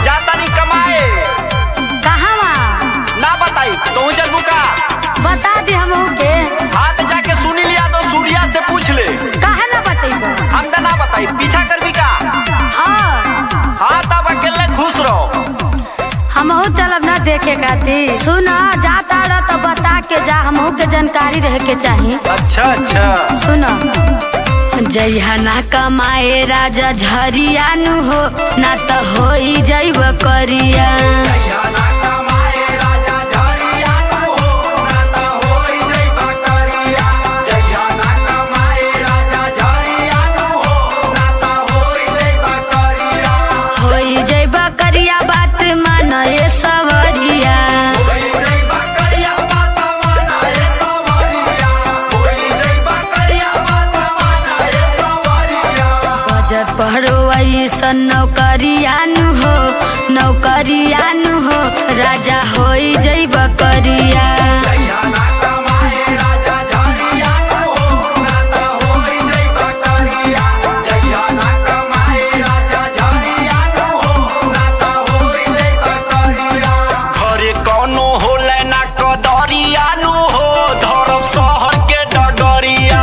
जाता नहीं कमाए। कहाँ ना बताई तो चलबू का बता दी हम के हाथ जाके सुनी लिया तो सूर्या से पूछ ले। कहा ना बतेबो हम तो ना बताई पीछा कर भी का। हाँ तब अकेले खुश रहो। हम चलब ना देखे खातिर। सुना जाता रह तो बता के जा, हम के जानकारी रहे के चाहिए। अच्छा सुनो जइहा ना कमाए राजा झरियानु हो, ना तो हो जइब करिया। हो जइब करिया बात मान ये सवरिया। पढ़ो ऐसा नौकरियानु हो राजा हो जइब करिया। घरे कौनो होले ना कदरियानु हो, धरब शहर के डगरिया।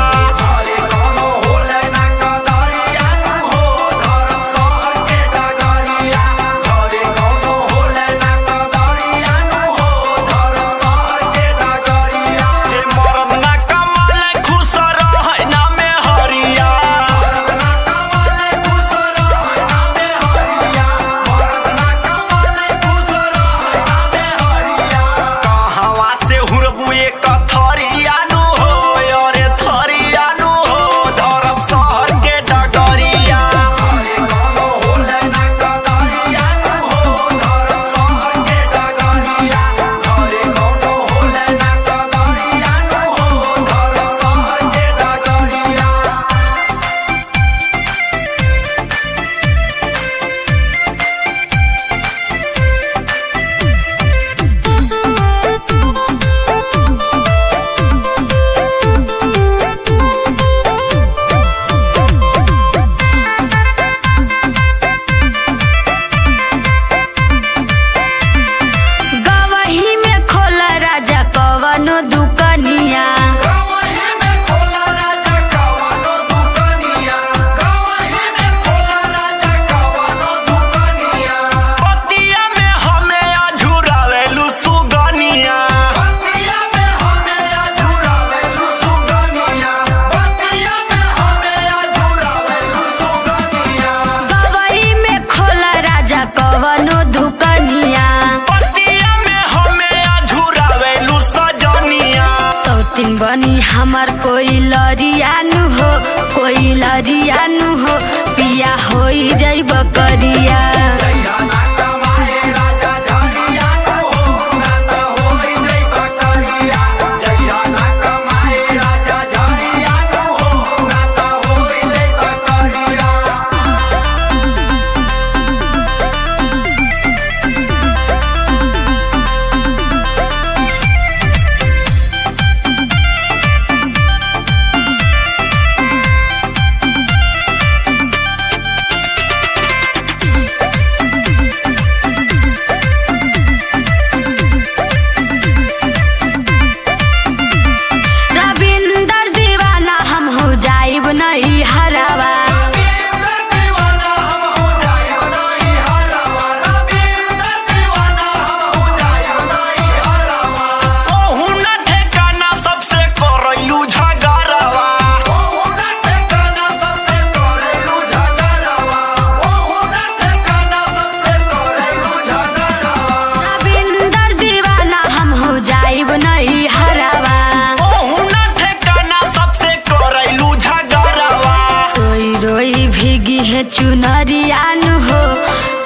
बनी हमार कोई लरियानु हो पिया हो जइब करिया।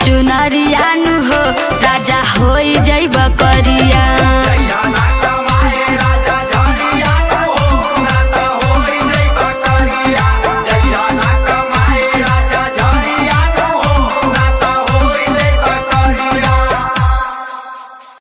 चुनरियानु हो राजा हो जइब करिया।